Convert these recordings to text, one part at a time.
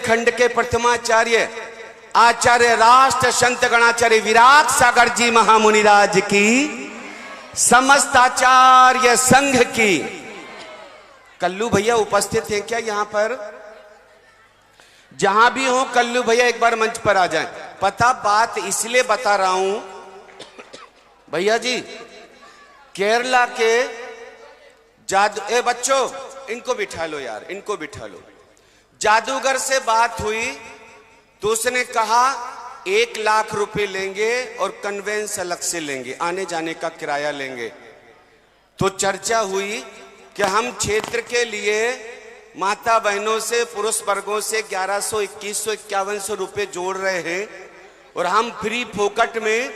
खंड के प्रथमाचार्य आचार्य राष्ट्र संत गणाचार्य विराट सागर जी महामुनिराज की, समस्त आचार्य संघ की। कल्लू भैया उपस्थित हैं क्या यहां पर? जहां भी हो कल्लू भैया एक बार मंच पर आ जाएं। पता बात इसलिए बता रहा हूं भैया जी, केरला के जादू, बच्चों इनको बिठा लो यार, इनको बिठा लो। जादूगर से बात हुई तो उसने कहा 1 लाख रुपए लेंगे और कन्वेंस अलग से लेंगे, आने जाने का किराया लेंगे। तो चर्चा हुई कि हम क्षेत्र के लिए माता बहनों से, पुरुष वर्गों से 1100, 2100, 5100 रुपए जोड़ रहे हैं और हम फ्री फोकट में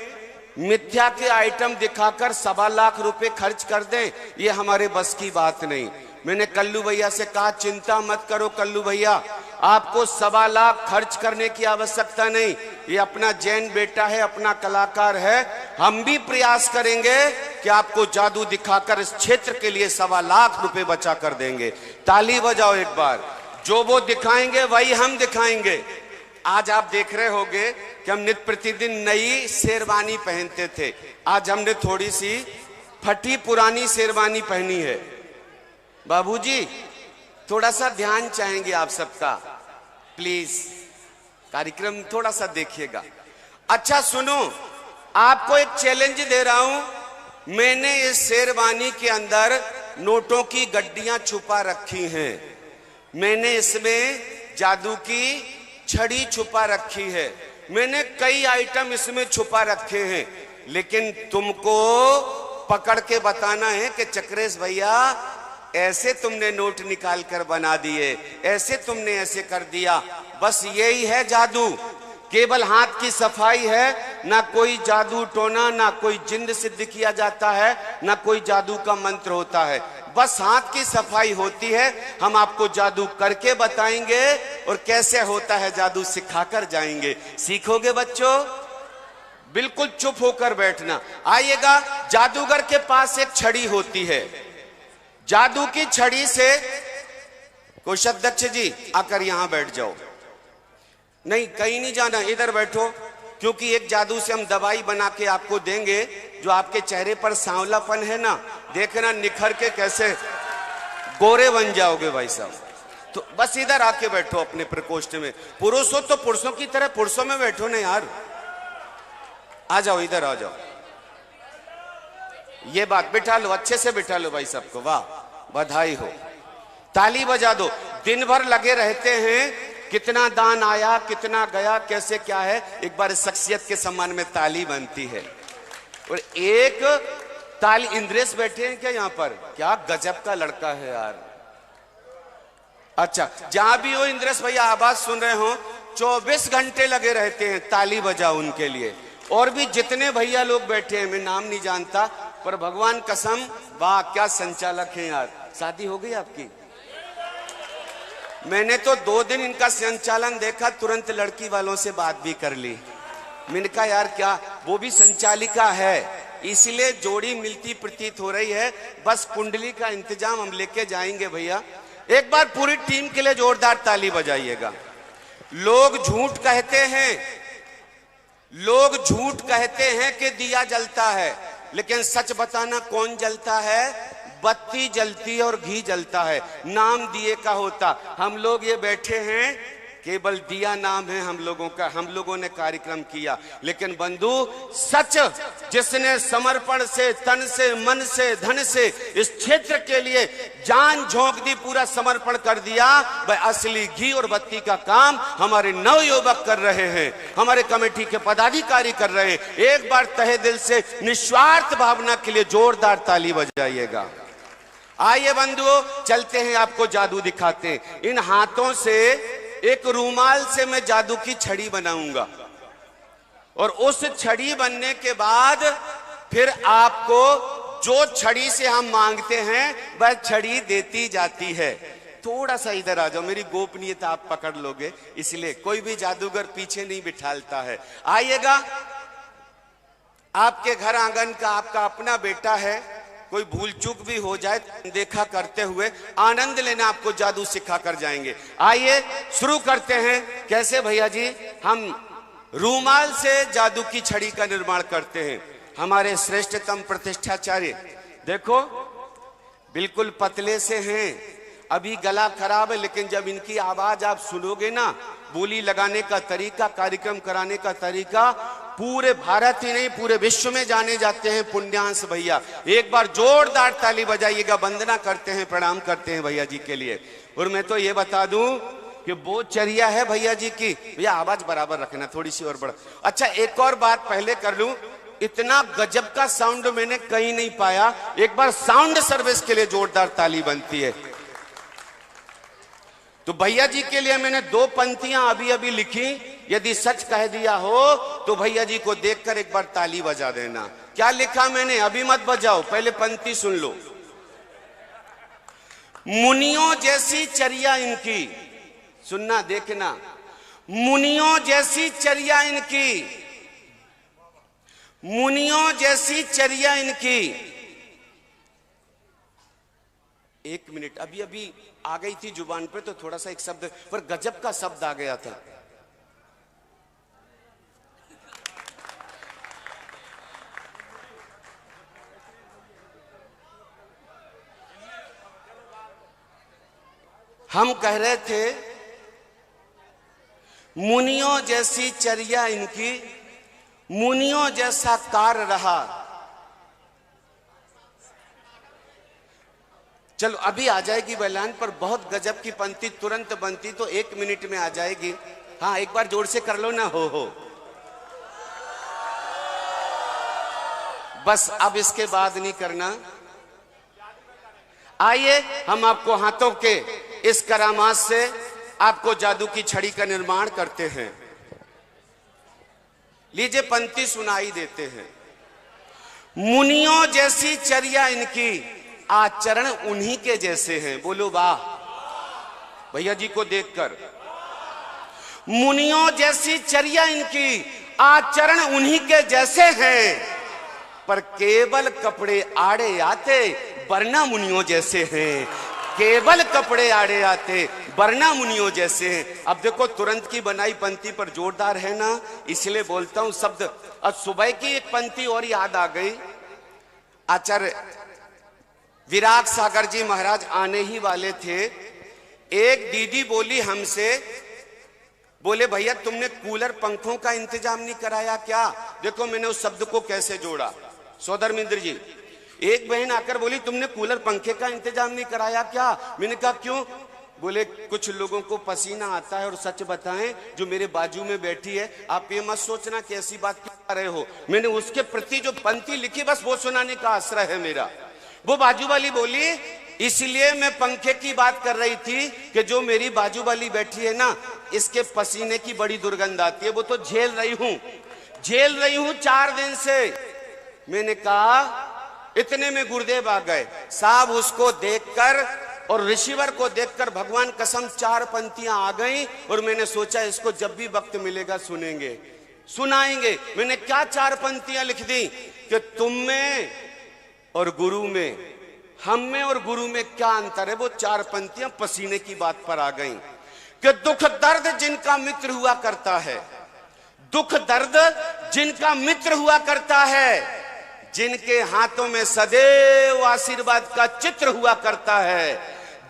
मिथ्या के आइटम दिखाकर 1.25 लाख रुपए खर्च कर दें, ये हमारे बस की बात नहीं। मैंने कल्लू भैया से कहा चिंता मत करो कल्लू भैया, आपको 1.25 लाख खर्च करने की आवश्यकता नहीं, ये अपना जैन बेटा है, अपना कलाकार है। हम भी प्रयास करेंगे कि आपको जादू दिखाकर इस क्षेत्र के लिए 1.25 लाख रुपए बचा कर देंगे। ताली बजाओ एक बार। जो वो दिखाएंगे वही हम दिखाएंगे। आज आप देख रहे होंगे कि हम नित्य प्रतिदिन नई शेरवानी पहनते थे, आज हमने थोड़ी सी फटी पुरानी शेरवानी पहनी है। बाबूजी थोड़ा सा ध्यान चाहेंगे आप सबका, प्लीज कार्यक्रम थोड़ा सा देखिएगा। अच्छा सुनो, आपको एक चैलेंज दे रहा हूं। मैंने इस शेरवानी के अंदर नोटों की गड्डियां छुपा रखी हैं, मैंने इसमें जादू की छड़ी छुपा रखी है, मैंने कई आइटम इसमें छुपा रखे हैं, लेकिन तुमको पकड़ के बताना है कि चक्रेश भैया ऐसे तुमने नोट निकाल कर बना दिए, ऐसे तुमने ऐसे कर दिया। बस यही है जादू, केवल हाथ की सफाई है, ना कोई जादू टोना, ना कोई जिंद सिद्ध किया जाता है, ना कोई जादू का मंत्र होता है, बस हाथ की सफाई होती है। हम आपको जादू करके बताएंगे और कैसे होता है जादू सिखाकर जाएंगे। सीखोगे बच्चों? बिल्कुल चुप होकर बैठना। आइएगा, जादूगर के पास एक छड़ी होती है, जादू की छड़ी से कोषाध्यक्ष जी आकर यहां बैठ जाओ। नहीं कहीं नहीं जाना, इधर बैठो, क्योंकि एक जादू से हम दवाई बना के आपको देंगे, जो आपके चेहरे पर सांवलापन है ना, देखना निखर के कैसे गोरे बन जाओगे भाई साहब। तो बस इधर आके बैठो अपने प्रकोष्ठ में। पुरुष हो तो पुरुषों की तरह पुरुषों में बैठो ना यार, आ जाओ इधर आ जाओ। ये बात बिठा लो, अच्छे से बिठा लो भाई सबको। वाह, बधाई हो, ताली बजा दो। दिन भर लगे रहते हैं, कितना दान आया, कितना गया, कैसे क्या है, एक बार शख्सियत के सम्मान में ताली बनती है। और एक ताली, इंद्रेश बैठे हैं क्या यहाँ पर? क्या गजब का लड़का है यार। अच्छा, जहां भी हो इंद्रेश भैया आवाज सुन रहे हो, 24 घंटे लगे रहते हैं, ताली बजाओ उनके लिए। और भी जितने भैया लोग बैठे हैं, मैं नाम नहीं जानता, पर भगवान कसम, वाह क्या संचालक हैं यार। शादी हो गई आपकी? मैंने तो 2 दिन इनका संचालन देखा, तुरंत लड़की वालों से बात भी कर ली। मैंने कहा यार क्या, वो भी संचालिका है, इसलिए जोड़ी मिलती प्रतीत हो रही है। बस कुंडली का इंतजाम हम लेके जाएंगे भैया। एक बार पूरी टीम के लिए जोरदार ताली बजाइएगा। लोग झूठ कहते हैं, लोग झूठ कहते हैं कि दिया जलता है, लेकिन सच बताना कौन जलता है? बत्ती जलती है और घी जलता है, नाम दिए का होता। हम लोग ये बैठे हैं, केवल दिया नाम है हम लोगों का, हम लोगों ने कार्यक्रम किया। लेकिन बंधु, सच जिसने समर्पण से, तन से, मन से, धन से इस क्षेत्र के लिए जान झोंक दी, पूरा समर्पण कर दिया, वह असली घी और बत्ती का काम हमारे नवयुवक कर रहे हैं, हमारे कमेटी के पदाधिकारी कर रहे हैं। एक बार तहे दिल से निस्वार्थ भावना के लिए जोरदार ताली बजाइएगा। आइए बंधुओं, चलते हैं, आपको जादू दिखाते हैं। इन हाथों से, एक रूमाल से मैं जादू की छड़ी बनाऊंगा, और उस छड़ी बनने के बाद फिर आपको जो छड़ी से हम मांगते हैं वह छड़ी देती जाती है। थोड़ा सा इधर आ जाओ, मेरी गोपनीयता आप पकड़ लोगे, इसलिए कोई भी जादूगर पीछे नहीं बिठालता है। आइएगा, आपके घर आंगन का आपका अपना बेटा है, कोई भूल चूक भी हो जाए देखा करते हुए आनंद लेना आपको जादू सिखा कर जाएंगे। आइए शुरू करते हैं। कैसे भैया जी? हम रूमाल से जादू की छड़ी का निर्माण करते हैं। हमारे श्रेष्ठतम प्रतिष्ठाचार्य देखो बिल्कुल पतले से हैं, अभी गला खराब है, लेकिन जब इनकी आवाज आप सुनोगे ना, बोली लगाने का तरीका, कार्यक्रम कराने का तरीका, पूरे भारत ही नहीं पूरे विश्व में जाने जाते हैं पुण्यांश भैया। एक बार जोरदार ताली बजाइएगा, वंदना करते हैं, प्रणाम करते हैं भैया जी के लिए। और मैं तो ये बता दूं कि वो चर्या है भैया जी की। भैया आवाज बराबर रखना, थोड़ी सी और बढ़ा। अच्छा एक और बात पहले कर लूं, इतना गजब का साउंड मैंने कहीं नहीं पाया। एक बार साउंड सर्विस के लिए जोरदार ताली बनती है। तो भैया जी के लिए मैंने 2 पंक्तियां अभी अभी लिखी, यदि सच कह दिया हो तो भैया जी को देखकर एक बार ताली बजा देना। क्या लिखा मैंने? अभी मत बजाओ, पहले पंक्ति सुन लो। मुनियों जैसी चर्या इनकी, सुनना देखना, मुनियों जैसी चर्या इनकी, मुनियों जैसी चर्या इनकी। 1 मिनट, अभी अभी आ गई थी जुबान पे तो थोड़ा सा एक शब्द, पर गजब का शब्द आ गया था। हम कह रहे थे मुनियों जैसी चर्या इनकी, मुनियों जैसा कार्य रहा। चलो अभी आ जाएगी बैलान पर, बहुत गजब की पंक्ति तुरंत बनती तो 1 मिनट में आ जाएगी। हाँ एक बार जोर से कर लो ना, हो बस, अब इसके बाद नहीं करना। आइए हम आपको हाथों के इस करामात से आपको जादू की छड़ी का निर्माण करते हैं। लीजिए पंक्ति सुनाई देते हैं। मुनियों जैसी चर्या इनकी, आचरण उन्हीं के जैसे हैं। बोलो वाह भैया जी को देखकर। मुनियों जैसी चर्या इनकी, आचरण उन्हीं के जैसे हैं, पर केवल कपड़े आड़े आते वरना मुनियों जैसे हैं। केवल कपड़े आड़े आते वरना मुनियों जैसे हैं। अब देखो तुरंत की बनाई पंक्ति पर जोरदार है ना, इसलिए बोलता हूं शब्द। अब सुबह की एक पंक्ति और याद आ गई। आचार्य विराग सागर जी महाराज आने ही वाले थे। एक दीदी बोली हमसे, बोले भैया तुमने कूलर पंखों का इंतजाम नहीं कराया क्या? देखो मैंने उस शब्द को कैसे जोड़ा। सौधर्मेंद्र जी, एक बहन आकर बोली तुमने कूलर पंखे का इंतजाम नहीं कराया क्या? मैंने कहा क्यों? बोले कुछ लोगों को पसीना आता है, और सच बताएं जो मेरे बाजू में बैठी है, आप ये मत सोचना कि ऐसी बात क्यों कर रहे हो। मैंने उसके प्रति जो पंक्ति लिखी बस वो सुनाने का आश्रय है मेरा। वो बाजू वाली बोली इसलिए मैं पंखे की बात कर रही थी कि जो मेरी बाजू वाली बैठी है ना, इसके पसीने की बड़ी दुर्गंध आती है, वो तो झेल रही हूं 4 दिन से। मैंने कहा इतने में गुरुदेव आ गए साहब। उसको देखकर और रिसीवर को देखकर भगवान कसम 4 पंक्तियां आ गई, और मैंने सोचा इसको जब भी वक्त मिलेगा सुनेंगे, सुनाएंगे। मैंने क्या 4 पंक्तियां लिख दी कि तुम में और गुरु में, हम में और गुरु में क्या अंतर है। वो 4 पंक्तियां पसीने की बात पर आ गई कि दुख दर्द जिनका मित्र हुआ करता है, दुख दर्द जिनका मित्र हुआ करता है, जिनके हाथों में सदैव आशीर्वाद का चित्र हुआ करता है,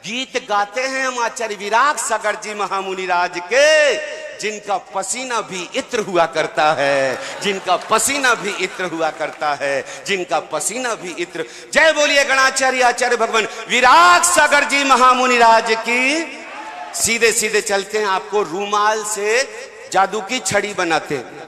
गीत गाते हैं हम आचार्य विराग सागर जी महामुनि राज के, जिनका पसीना भी इत्र हुआ करता है, जिनका पसीना भी इत्र हुआ करता है, जिनका पसीना भी इत्र। जय बोलिए गणाचार्य आचार्य भगवान विराग सागर जी महामुनि राज की। सीधे सीधे चलते हैं, आपको रूमाल से जादू की छड़ी बनाते हैं।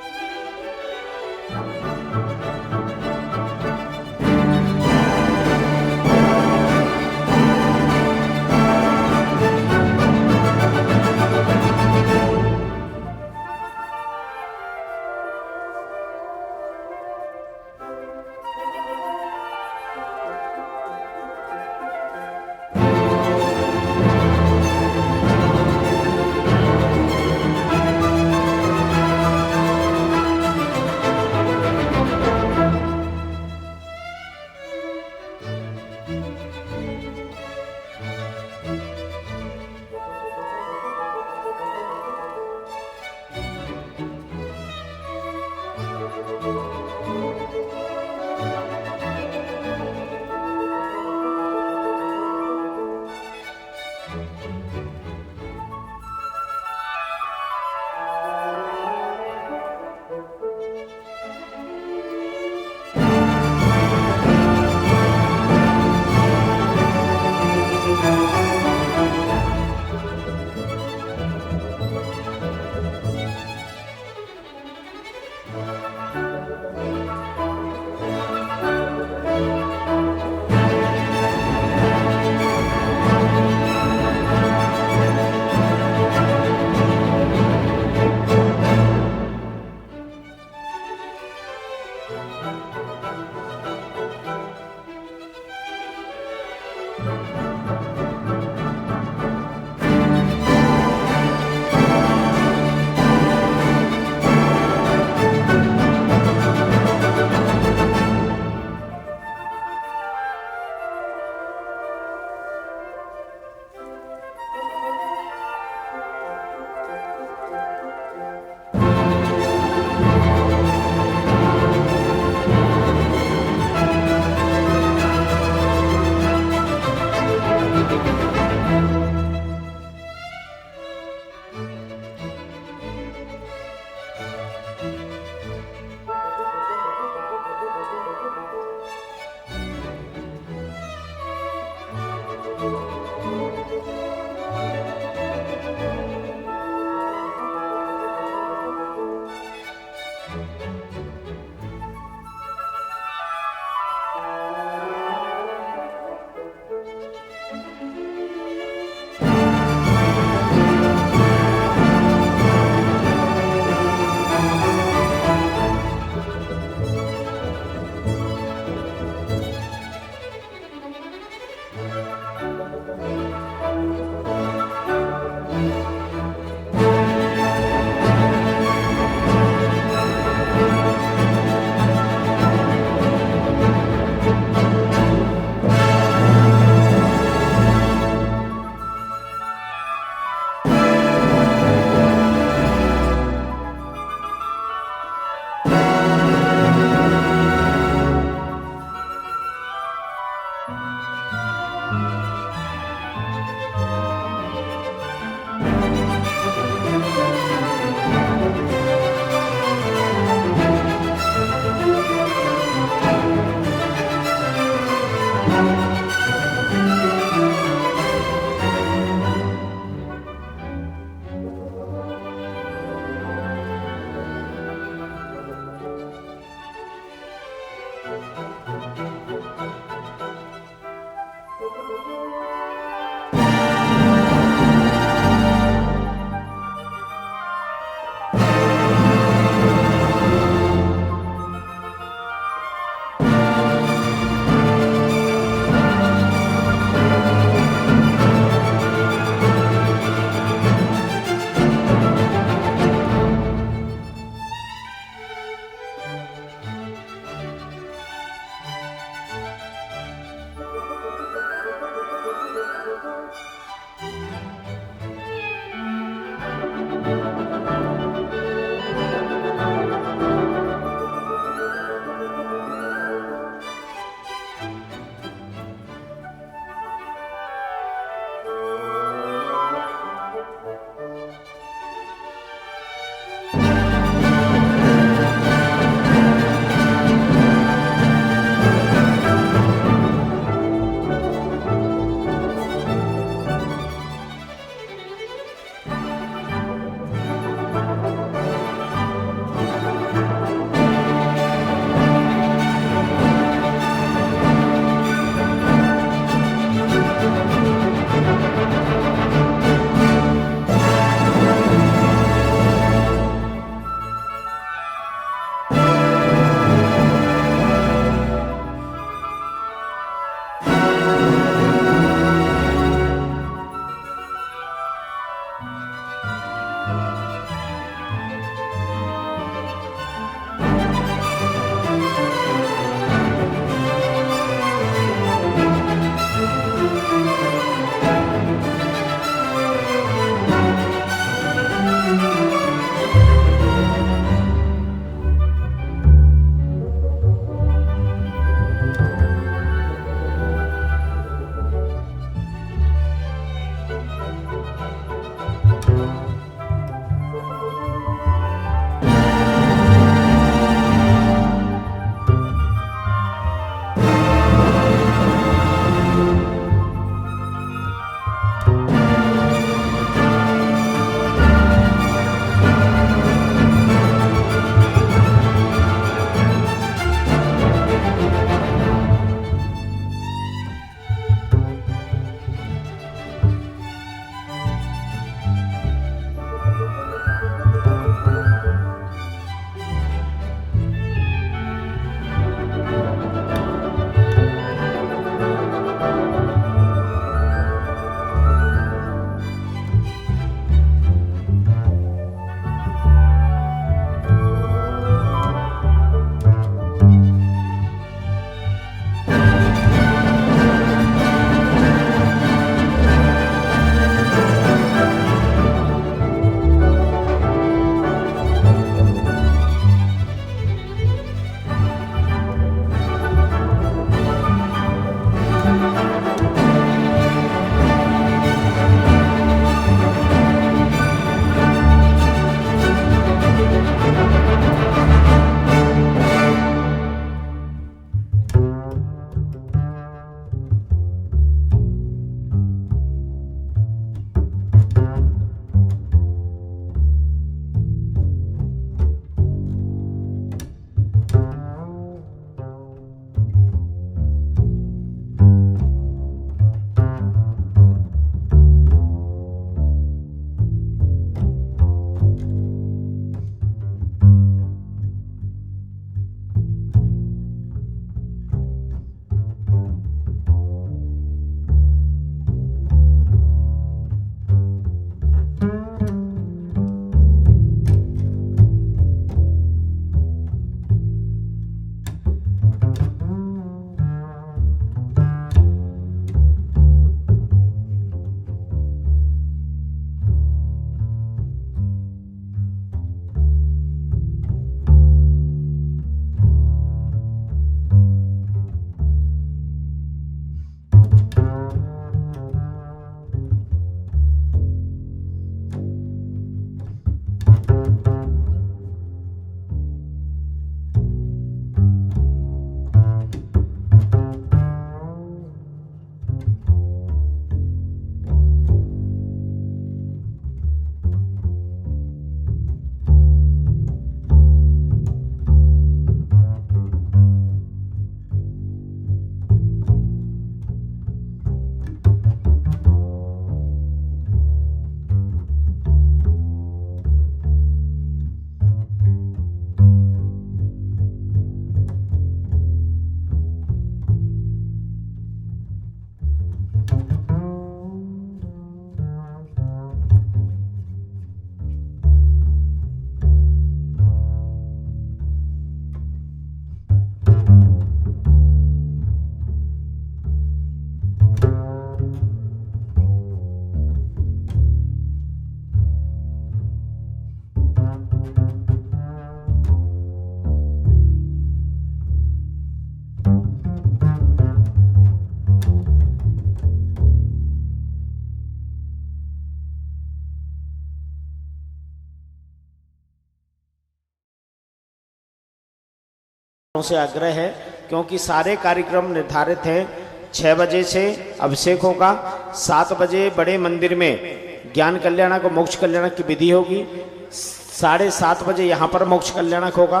से आग्रह है, क्योंकि सारे कार्यक्रम निर्धारित हैं। 6 बजे से अभिषेक होगा, 7 बजे बड़े मंदिर में ज्ञान कल्याणक और मोक्ष कल्याणक की विधि होगी, 7:30 बजे यहाँ पर मोक्ष कल्याणक होगा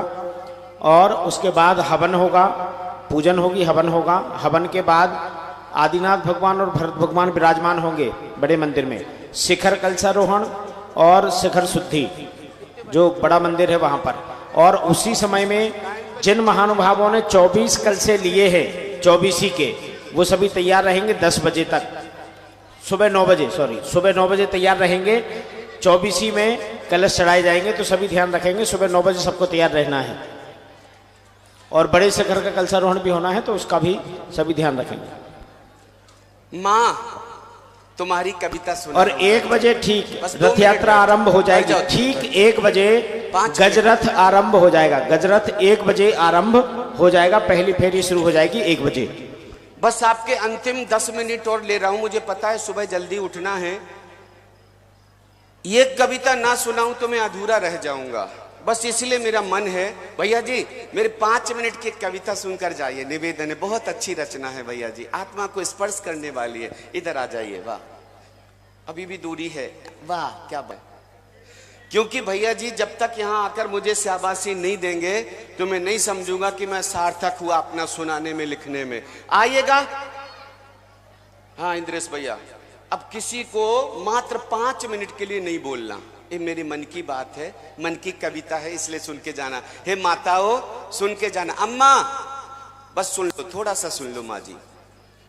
और उसके बाद हवन होगा, पूजन होगी, हवन होगा। हवन के बाद आदिनाथ भगवान और भरत भगवान विराजमान होंगे बड़े मंदिर में। शिखर कलशारोहण और शिखर शुद्धि जो बड़ा मंदिर है वहाँ पर। और उसी समय में जिन महानुभावों ने 24 कलशे लिए हैं 24 के, वो सभी तैयार रहेंगे 10 बजे तक, सुबह 9 बजे तैयार रहेंगे। 24 में कलश चढ़ाए जाएंगे, तो सभी ध्यान रखेंगे सुबह 9 बजे सबको तैयार रहना है। और बड़े शिखर का कलशारोहण भी होना है, तो उसका भी सभी ध्यान रखेंगे। माँ तुम्हारी कविता सुना। और 1 बजे ठीक रथ यात्रा आरंभ हो जाएगी। ठीक 1 बजे गजरथ आरंभ हो जाएगा। गजरथ 1 बजे आरंभ हो जाएगा, पहली फेरी शुरू हो जाएगी 1 बजे। बस आपके अंतिम 10 मिनट और ले रहा हूं, मुझे पता है सुबह जल्दी उठना है। ये कविता ना सुनाऊं तो मैं अधूरा रह जाऊंगा, बस इसलिए मेरा मन है। भैया जी मेरे 5 मिनट की कविता सुनकर जाइए, निवेदन है, बहुत अच्छी रचना है भैया जी, आत्मा को स्पर्श करने वाली है। इधर आ जाइए। वाह, अभी भी दूरी है, वाह क्या बात। क्योंकि भैया जी जब तक यहाँ आकर मुझे शाबाशी नहीं देंगे तो मैं नहीं समझूंगा कि मैं सार्थक हुआ अपना सुनाने में, लिखने में। आइएगा। हाँ इंद्रेश भैया, अब किसी को मात्र 5 मिनट के लिए नहीं बोलना, ये मेरी मन की बात है, मन की कविता है, इसलिए सुन के जाना। हे माताओं सुन के जाना। अम्मा बस सुन लो, थोड़ा सा सुन लो माँ जी।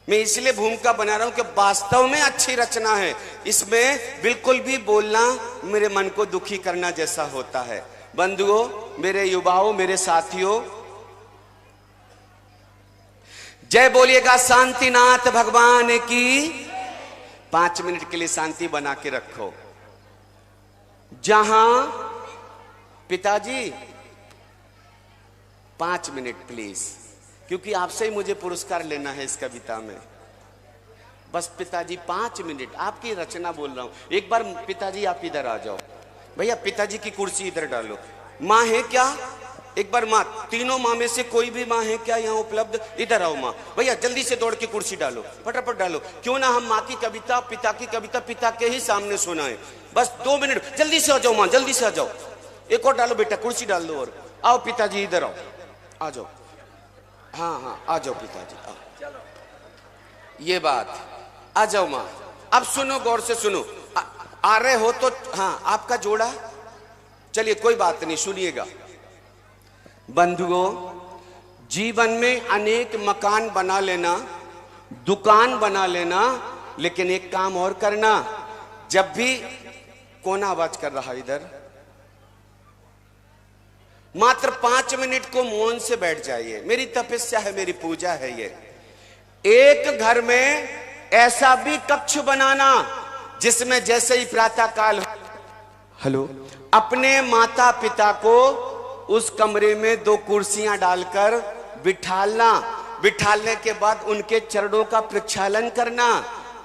मैं इसलिए भूमिका बना रहा हूं कि वास्तव में अच्छी रचना है, इसमें बिल्कुल भी बोलना मेरे मन को दुखी करना जैसा होता है। बंधुओं, मेरे युवाओं, मेरे साथियों, जय बोलिएगा शांतिनाथ भगवान की। 5 मिनट के लिए शांति बना के रखो। जहां पिताजी 5 मिनट प्लीज, क्योंकि आपसे ही मुझे पुरस्कार लेना है इस कविता में। बस पिताजी 5 मिनट, आपकी रचना बोल रहा हूं। एक बार पिताजी आप इधर आ जाओ। भैया पिताजी की कुर्सी इधर डालो। माँ है क्या? एक बार माँ, तीनों माँ में से कोई भी माँ है क्या यहाँ उपलब्ध? इधर आओ माँ। भैया जल्दी से दौड़ के कुर्सी डालो, फटाफट डालो। क्यों ना हम माँ की कविता, पिता की कविता पिता के ही सामने सुनाएं। बस 2 मिनट, जल्दी से आ जाओ माँ, जल्दी से आ जाओ। एक और डालो बेटा, कुर्सी डाल दो। और आओ पिताजी इधर आओ, आ जाओ। हाँ हाँ आ जाओ पिताजी, आओ। ये बात, आ जाओ माँ। अब सुनो, गौर से सुनो। आ रहे हो तो हाँ, आपका जोड़ा, चलिए कोई बात नहीं, सुनिएगा। बंधुओं, जीवन में अनेक मकान बना लेना, दुकान बना लेना, लेकिन एक काम और करना, जब भी कौन आवाज कर रहा इधर, मात्र 5 मिनट को मौन से बैठ जाइए। मेरी तपस्या है, मेरी पूजा है ये। एक घर में ऐसा भी कक्ष बनाना जिसमें जैसे ही प्रातः काल, हेलो, अपने माता पिता को उस कमरे में 2 कुर्सियां डालकर बिठालना। बिठालने के बाद उनके चरणों का प्रक्षालन करना,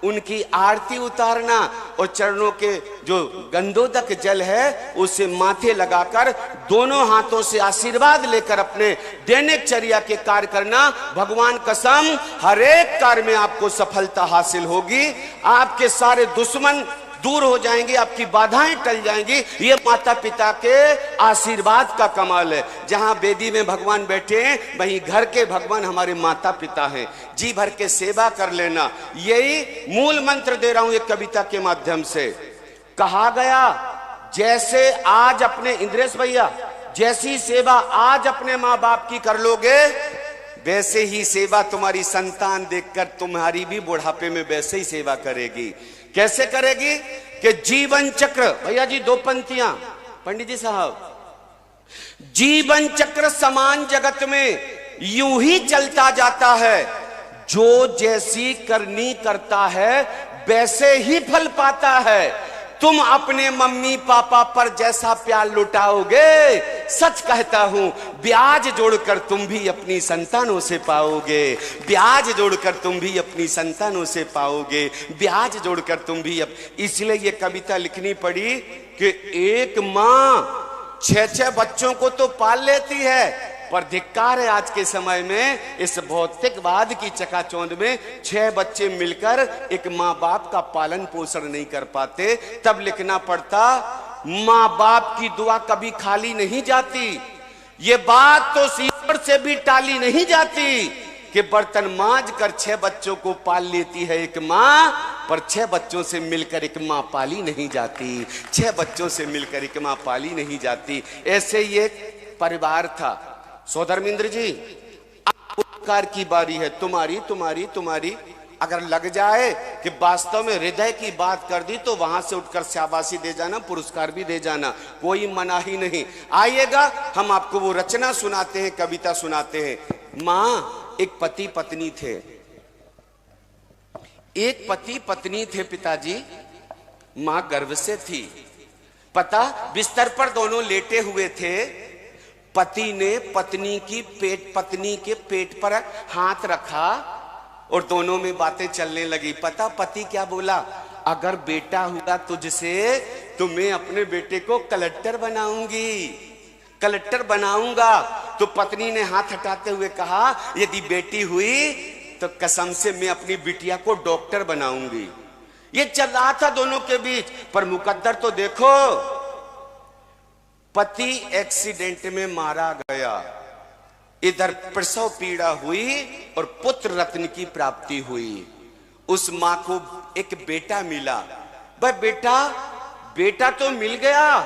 उनकी आरती उतारना और चरणों के जो गंधोदक जल है उसे माथे लगाकर दोनों हाथों से आशीर्वाद लेकर अपने दैनिक चर्या के कार्य करना। भगवान कसम, हर एक कार्य में आपको सफलता हासिल होगी। आपके सारे दुश्मन दूर हो जाएंगे, आपकी बाधाएं टल जाएंगी। ये माता पिता के आशीर्वाद का कमाल है। जहां वेदी में भगवान बैठे हैं, वहीं घर के भगवान हमारे माता पिता हैं। जी भर के सेवा कर लेना, यही मूल मंत्र दे रहा हूं एक कविता के माध्यम से। कहा गया, जैसे आज अपने, इंद्रेश भैया, जैसी सेवा आज अपने माँ बाप की कर लोगे, वैसे ही सेवा तुम्हारी संतान देखकर तुम्हारी भी बुढ़ापे में वैसे ही सेवा करेगी। कैसे करेगी? कि जीवन चक्र, भैया जी 2 पंक्तियां, पंडित जी साहब, जीवन चक्र समान जगत में यूं ही चलता जाता है। जो जैसी करनी करता है वैसे ही फल पाता है। तुम अपने मम्मी पापा पर जैसा प्यार लुटाओगे, सच कहता हूं, ब्याज जोड़कर तुम भी अपनी संतानों से पाओगे। ब्याज जोड़कर तुम भी अपनी संतानों से पाओगे। ब्याज जोड़कर तुम भी इसलिए ये कविता लिखनी पड़ी कि एक माँ 6-6 बच्चों को तो पाल लेती है, पर धिक्कार है आज के समय में इस भौतिकवाद की चकाचौंध में 6 बच्चे मिलकर एक माँ बाप का पालन पोषण नहीं कर पाते। तब लिखना पड़ता, माँ बाप की दुआ कभी खाली नहीं जाती। ये बात तो ईश्वर से भी टाली नहीं जाती कि बर्तन मांज कर 6 बच्चों को पाल लेती है एक माँ, पर 6 बच्चों से मिलकर एक माँ पाली नहीं जाती। 6 बच्चों से मिलकर एक माँ पाली नहीं जाती। ऐसे ही एक परिवार था। सोधर्मेंद्र जी, अब उपकार की बारी है, तुम्हारी तुम्हारी तुम्हारी। अगर लग जाए कि वास्तव में हृदय की बात कर दी तो वहां से उठकर शाबाशी दे जाना, पुरस्कार भी दे जाना, कोई मना ही नहीं। आइएगा, हम आपको वो रचना सुनाते हैं, कविता सुनाते हैं। माँ, एक पति पत्नी थे। एक पति पत्नी थे पिताजी। मां गर्भ से थी। पता, बिस्तर पर दोनों लेटे हुए थे। पति ने पत्नी के पेट पर हाथ रखा और दोनों में बातें चलने लगी। पता पति क्या बोला, अगर बेटा हुआ तुझसे तो मैं अपने बेटे को कलेक्टर बनाऊंगी, कलेक्टर बनाऊंगा। तो पत्नी ने हाथ हटाते हुए कहा, यदि बेटी हुई तो कसम से मैं अपनी बिटिया को डॉक्टर बनाऊंगी। ये चल रहा था दोनों के बीच, पर मुकद्दर तो देखो, पति एक्सीडेंट में मारा गया, इधर प्रसव पीड़ा हुई और पुत्र रत्न की प्राप्ति हुई। उस मां को एक बेटा मिला। वह बेटा तो मिल गया,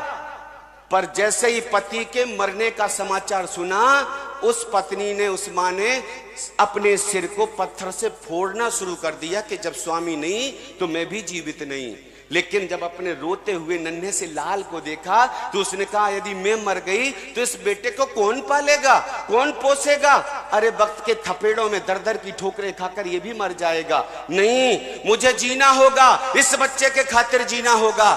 पर जैसे ही पति के मरने का समाचार सुना, उस पत्नी ने, उस मां ने अपने सिर को पत्थर से फोड़ना शुरू कर दिया कि जब स्वामी नहीं तो मैं भी जीवित नहीं। लेकिन जब अपने रोते हुए नन्हे से लाल को देखा तो उसने कहा, यदि मैं मर गई तो इस बेटे को कौन पालेगा, कौन पोसेगा? अरे वक्त के थपेड़ों में दर दर की ठोकरें खाकर ये भी मर जाएगा। नहीं, मुझे जीना होगा, इस बच्चे के खातिर जीना होगा।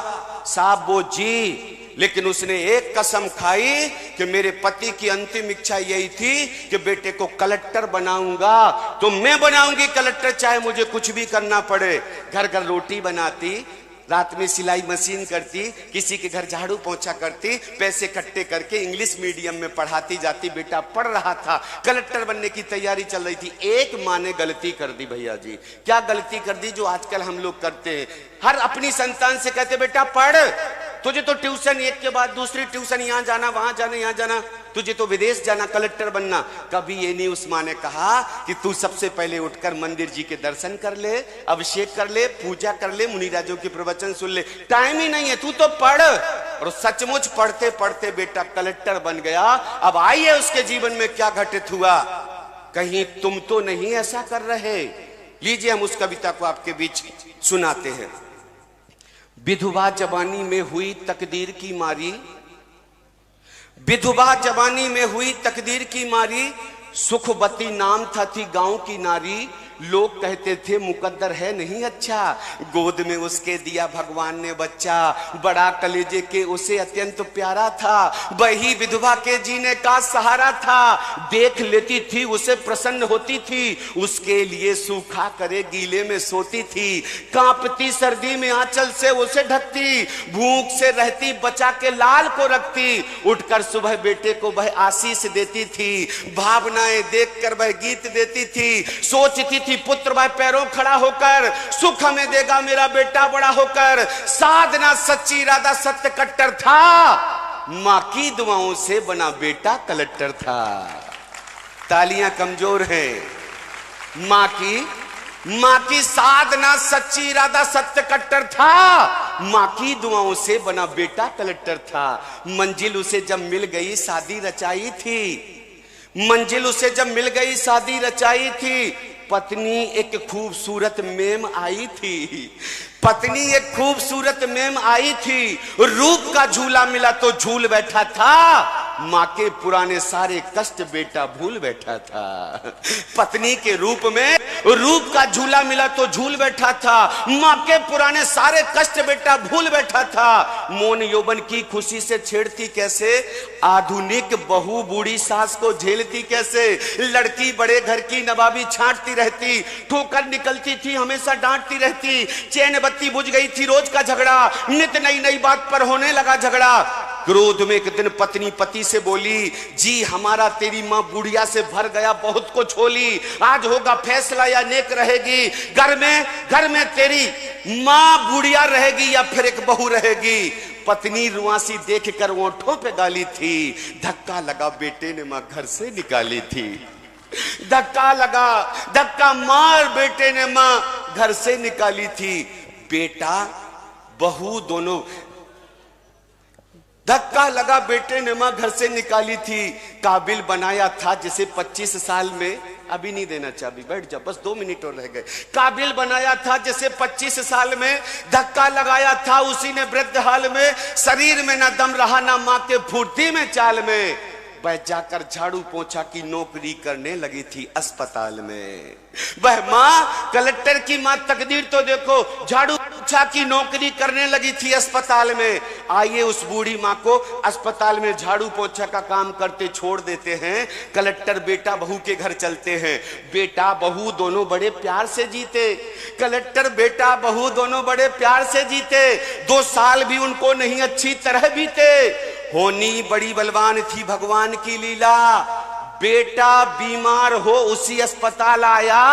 साहब वो जी, लेकिन उसने एक कसम खाई कि मेरे पति की अंतिम इच्छा यही थी कि बेटे को कलेक्टर बनाऊंगा तो मैं बनाऊंगी कलेक्टर, चाहे मुझे कुछ भी करना पड़े। घर घर रोटी बनाती, रात में सिलाई मशीन करती, किसी के घर झाड़ू पोंछा करती, पैसे इकट्ठे करके इंग्लिश मीडियम में पढ़ाती जाती। बेटा पढ़ रहा था, कलेक्टर बनने की तैयारी चल रही थी। एक माँ ने गलती कर दी भैया जी। क्या गलती कर दी? जो आजकल हम लोग करते हैं, हर अपनी संतान से कहते बेटा पढ़, तुझे तो ट्यूशन एक के बाद दूसरी ट्यूशन, यहां जाना वहां जाना यहां जाना, तुझे तो विदेश जाना, कलेक्टर बनना। कभी ये नहीं उस माँ ने कहा कि तू सबसे पहले उठकर मंदिर जी के दर्शन कर ले, अभिषेक कर ले, पूजा कर ले, मुनिराजों के प्रवचन सुन ले, टाइम ही नहीं है, तू तो पढ़। और सचमुच पढ़ते पढ़ते बेटा कलेक्टर बन गया। अब आइए उसके जीवन में क्या घटित हुआ। कहीं तुम तो नहीं ऐसा कर रहे? लीजिए हम उस कविता को आपके बीच सुनाते हैं। विधवा जवानी में हुई तकदीर की मारी, विधवा जवानी में हुई तकदीर की मारी, सुखवती नाम था थी गांव की नारी। लोग कहते थे मुकद्दर है नहीं अच्छा, गोद में उसके दिया भगवान ने बच्चा, बड़ा कलेजे के उसे अत्यंत प्यारा था, वही विधवा के जीने का सहारा था। देख लेती थी उसे प्रसन्न होती थी, उसके लिए सूखा करे गीले में सोती थी, कांपती सर्दी में आंचल से उसे ढकती, भूख से रहती बचा के लाल को रखती, उठकर सुबह बेटे को वह आशीष देती थी, भावनाएं देखकर वह गीत देती थी, सोचती थी पुत्र भाई पैरों खड़ा होकर सुख हमें देगा मेरा बेटा बड़ा होकर। साधना सच्ची, इरादा सत्य कट्टर था, मां की दुआओं से बना बेटा कलेक्टर था। तालियां कमजोर हैं। मां की साधना सच्ची, इरादा सत्य कट्टर था, मां की दुआओं से बना बेटा कलेक्टर था। मंजिल उसे जब मिल गई शादी रचाई थी, मंजिल उसे जब मिल गई शादी रचाई थी। पत्नी एक खूबसूरत मेम आई थी, पत्नी एक खूबसूरत मेम आई थी, रूप का झूला मिला तो झूल बैठा था, माँ के पुराने सारे कष्ट बेटा भूल बैठा था। पत्नी के रूप में रूप का झूला मिला तो झूल बैठा था, माँ के पुराने सारे कष्ट बेटा भूल बैठा था। मोन यौवन की खुशी से छेड़ती कैसे, आधुनिक बहू बूढ़ी सास को झेलती कैसे, लड़की बड़े घर की नवाबी छांटती रहती, ठोकर निकलती थी हमेशा डांटती रहती, चैन बत्ती बुझ गई थी रोज का झगड़ा, नित नई नई बात पर होने लगा झगड़ा। क्रोध में एक दिन पत्नी पति से बोली, जी हमारा तेरी माँ बुढ़िया से भर गया, बहुत कुछ होली, आज होगा फैसला या नेक रहेगी, घर में तेरी माँ बुढ़िया रहेगी या फिर एक बहू रहेगी। पत्नी रुआसी देखकर ओंठों पे गाली थी, धक्का लगा बेटे ने माँ घर से निकाली थी। धक्का मार बेटे ने माँ घर से निकाली थी। बेटा बहू दोनों, धक्का लगा बेटे ने माँ घर से निकाली थी। काबिल बनाया था जिसे 25 साल में, अभी नहीं देना चाबी, बैठ जा, बस 2 मिनट और रह गए। काबिल बनाया था जिसे 25 साल में, धक्का लगाया था उसी ने वृद्ध हाल में। शरीर में ना दम रहा ना माँ के फुर्ती में चाल में, वह जाकर झाड़ू पोछा की नौकरी करने लगी थी अस्पताल में। वह माँ, कलेक्टर की माँ, तकदीर तो देखो, झाड़ू पोछा की नौकरी करने लगी थी अस्पताल में। आइए उस बूढ़ी माँ को अस्पताल में झाड़ू पोछा का काम करते छोड़ देते हैं। कलेक्टर बेटा बहू के घर चलते हैं। बेटा बहू दोनों बड़े प्यार से जीते, कलेक्टर बेटा बहू दोनों बड़े प्यार से जीते। 2 साल भी उनको नहीं अच्छी तरह बीते। होनी बड़ी बलवान थी भगवान की लीला, बेटा बीमार हो उसी अस्पताल आया,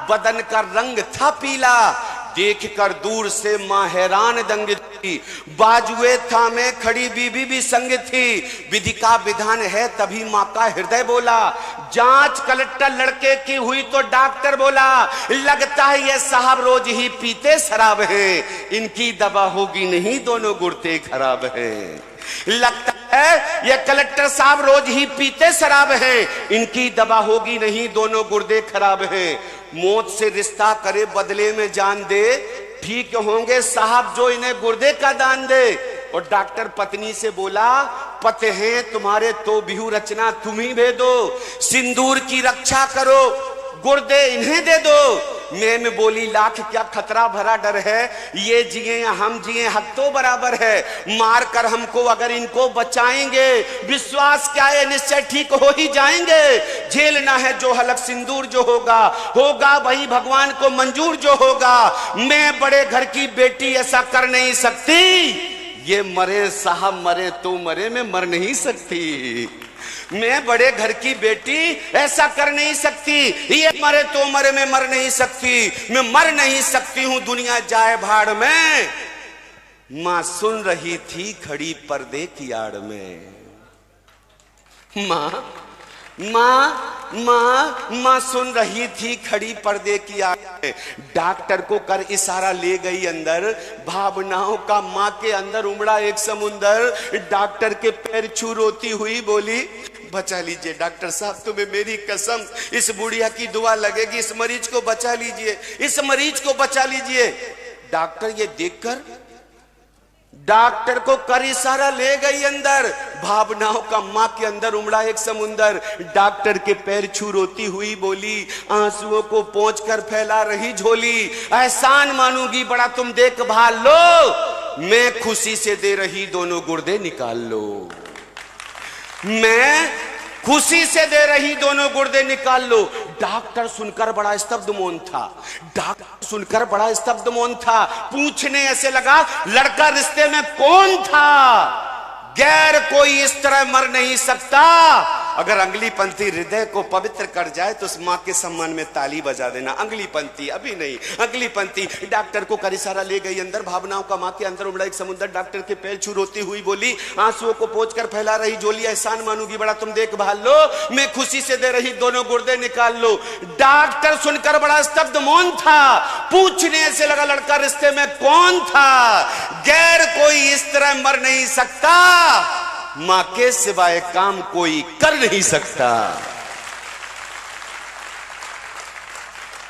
बदन का रंग था पीला। देखकर दूर से मां हैरान दंग थी, बाजुए थामे खड़ी बीबी भी संग थी। विधि का विधान है तभी मां का हृदय बोला, जांच कलेक्टर लड़के की हुई तो डॉक्टर बोला, लगता है ये साहब रोज ही पीते शराब हैं, इनकी दवा होगी नहीं दोनों गुर्दे खराब हैं। लगता है ये कलेक्टर साहब रोज ही पीते शराब हैं, इनकी दवा होगी नहीं दोनों गुर्दे खराब हैं। मौत से रिश्ता करे बदले में जान दे, ठीक होंगे साहब जो इन्हें गुर्दे का दान दे। और डॉक्टर पत्नी से बोला, पते हैं तुम्हारे तो बिहू रचना तुम ही भेदो, सिंदूर की रक्षा करो, गुर्दे इन्हें दे दो। मैं बोली, लाख क्या खतरा भरा डर है, ये जिए या हम जिए हक तो बराबर है। मार कर हमको अगर इनको बचाएंगे, विश्वास क्या है निश्चय ठीक हो ही जाएंगे। झेलना है जो हलक सिंदूर जो होगा, होगा वही भगवान को मंजूर जो होगा। मैं बड़े घर की बेटी ऐसा कर नहीं सकती, ये मरे साहब मरे तो मरे, मैं मर नहीं सकती। मैं बड़े घर की बेटी ऐसा कर नहीं सकती, ये मरे तो मरे, मैं मर नहीं सकती। मैं मर नहीं सकती हूं दुनिया जाए भाड़ में। मां सुन रही थी खड़ी पर्दे की आड़ में। मां सुन रही थी खड़ी पर्दे की आड़ में। डॉक्टर को कर इशारा ले गई अंदर, भावनाओं का मां के अंदर उमड़ा एक समुंदर। डॉक्टर के पैर छू रोती हुई बोली, बचा लीजिए डॉक्टर साहब, तुम्हें मेरी कसम, इस बुढ़िया की दुआ लगेगी, इस मरीज को बचा लीजिए, इस मरीज को बचा लीजिए। डॉक्टर ये देखकर डॉक्टर को कर इशारा ले गई अंदर, भावनाओं का मां के अंदर उमड़ा एक समुंदर। डॉक्टर के पैर छू रोती हुई बोली, आंसुओं को पोंछ कर फैला रही झोली, एहसान मानूंगी बड़ा तुम देखभाल लो, मैं खुशी से दे रही दोनों गुर्दे निकाल लो। मैं खुशी से दे रही दोनों गुर्दे निकाल लो। डॉक्टर सुनकर बड़ा स्तब्ध मौन था, डॉक्टर सुनकर बड़ा स्तब्ध मौन था। पूछने ऐसे लगा, लड़का रिश्ते में कौन था? गैर कोई इस तरह मर नहीं सकता। अगर अगली पंक्ति हृदय को पवित्र कर जाए तो उस मां के सम्मान में ताली बजा देना। अगली पंक्ति, अभी नहीं, अगली पंक्ति। डॉक्टर को कर इशारा ले गई अंदर, भावनाओं का मां के अंदर उमड़ा एक समुंदर। डॉक्टर के पैर छू रोती हुई बोली, आंसुओं को पोंछ कर फैला रही झोली, एहसान मानूंगी बड़ा तुम देखभाल लो, मैं खुशी से दे रही दोनों गुर्दे निकाल लो। डॉक्टर सुनकर बड़ा स्तब्ध मौन था। पूछने से लगा, लड़का रिश्ते में कौन था? गैर कोई इस तरह मर नहीं सकता, मां के सिवाय काम कोई कर नहीं सकता।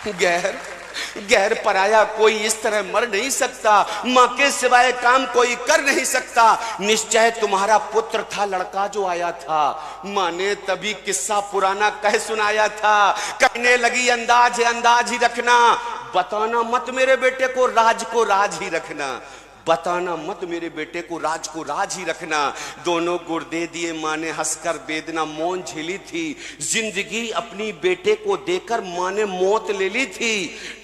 गैर पराया कोई इस तरह मर नहीं सकता, मां के सिवाय काम कोई कर नहीं सकता। निश्चय तुम्हारा पुत्र था लड़का जो आया था। मां ने तभी किस्सा पुराना कह सुनाया था। कहने लगी, अंदाज है अंदाज ही रखना, बताना मत मेरे बेटे को राज ही रखना, बताना मत मेरे बेटे को राज ही रखना। दोनों गुर्दे दिए मां ने हंसकर, वेदना मौन झेली थी। जिंदगी अपनी बेटे को देकर मां ने मौत ले ली थी।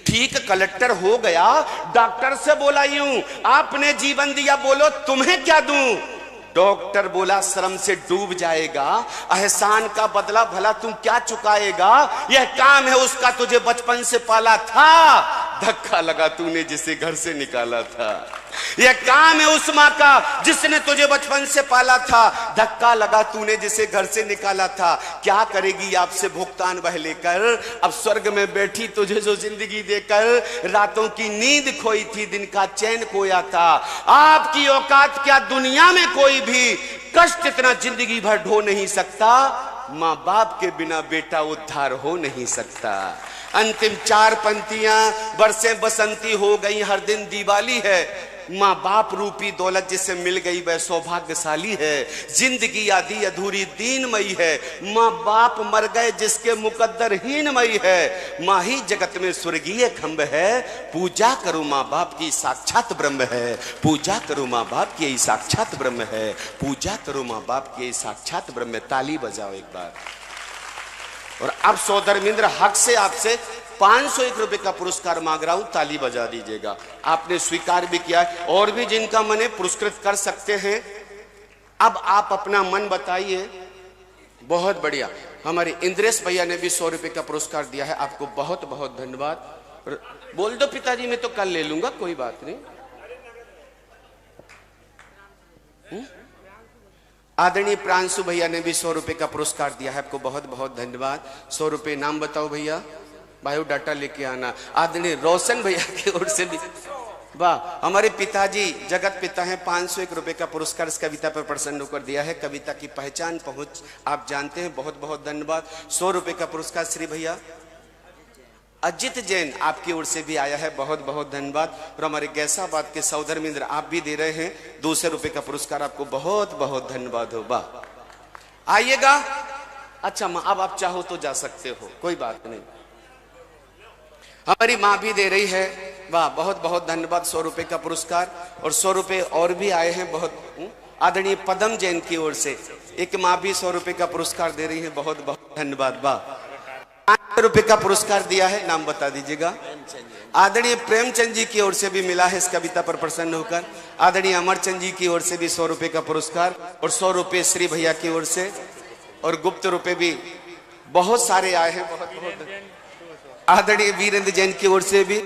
ठीक कलेक्टर हो गया, डॉक्टर से बोला यूं, आपने जीवन दिया, बोलो तुम्हें क्या दूं? डॉक्टर बोला शर्म से डूब जाएगा, एहसान का बदला भला तुम क्या चुकाएगा, यह काम है उसका तुझे बचपन से पाला था, धक्का लगा तूने जिसे घर से निकाला था। यह काम है उस माँ का जिसने तुझे बचपन से पाला था, धक्का लगा तूने जिसे घर से निकाला था। क्या करेगी आपसे भुगतान वह लेकर, अब स्वर्ग में बैठी तुझे जो जिंदगी देकर, रातों की नींद खोई थी दिन का चैन खोया था। आपकी औकात क्या दुनिया में कोई भी कष्ट इतना जिंदगी भर ढो नहीं सकता, माँ बाप के बिना बेटा उद्धार हो नहीं सकता। अंतिम 4 पंक्तियां, बरसें बसंती हो गई हर दिन दिवाली है, माँ बाप रूपी दौलत जिसे मिल गई वह सौभाग्यशाली है। जिंदगी आधी अधूरी दीनमयी है, माँ बाप मर गए जिसके मुकद्दर हीनमयी है। माँ ही जगत में स्वर्गीय खंभ है, पूजा करो माँ बाप की साक्षात ब्रह्म है, पूजा करो माँ बाप की साक्षात ब्रह्म है, पूजा करो माँ बाप की साक्षात ब्रह्म। ताली बजाओ एक बार। और अब सौधर्मेंद्र हक से आपसे 501 रुपए का पुरस्कार मांग रहा हूं, ताली बजा दीजिएगा। आपने स्वीकार भी किया है, और भी जिनका मन है पुरस्कृत कर सकते हैं। अब आप अपना मन बताइए। बहुत बढ़िया, हमारे इंद्रेश भैया ने भी 100 रुपए का पुरस्कार दिया है, आपको बहुत बहुत धन्यवाद। बोल दो पिताजी, मैं तो कल ले लूंगा, कोई बात नहीं। आदरणीय प्रांशु भैया ने भी 100 रुपए का पुरस्कार दिया है, आपको बहुत बहुत धन्यवाद। 100 रुपए, नाम बताओ भैया, बायोडाटा लेके आना। आदरणीय रोशन भैया की ओर से भी, वाह, हमारे पिताजी जगत पिता हैं, 501 रुपए का पुरस्कार इस कविता पर प्रसन्न होकर दिया है। कविता की पहचान पहुंच आप जानते हैं, बहुत बहुत धन्यवाद। 100 रुपए का पुरस्कार श्री भैया अजित जैन आपकी ओर से भी आया है, बहुत बहुत धन्यवाद। और हमारे गैसाबाद के सौधर्मेंद्र आप भी दे रहे हैं 200 रुपए का पुरस्कार, आपको बहुत बहुत धन्यवाद हो। वाह, आइएगा। अच्छा माँ, अब आप चाहो तो जा सकते हो, कोई बात नहीं। हमारी माँ भी दे रही है, वाह, बहुत बहुत धन्यवाद। 100 रुपए का पुरस्कार, और 100 रुपए और भी आए हैं, बहुत। आदरणीय पदम जैन की ओर से एक माँ भी 100 रुपए का पुरस्कार दे रही है, बहुत बहुत धन्यवाद। वाह, 500 रुपए का पुरस्कार दिया है, नाम बता दीजिएगा। आदरणीय प्रेमचंद जी की ओर से भी मिला है इस कविता पर प्रसन्न होकर। आदरणीय अमरचंद जी की ओर से भी 100 रुपए का पुरस्कार, और 100 रुपए श्री भैया की ओर से, और गुप्त रुपए भी बहुत सारे आए हैं, बहुत बहुत। आदरणीय वीरेंद्र जैन की ओर से भी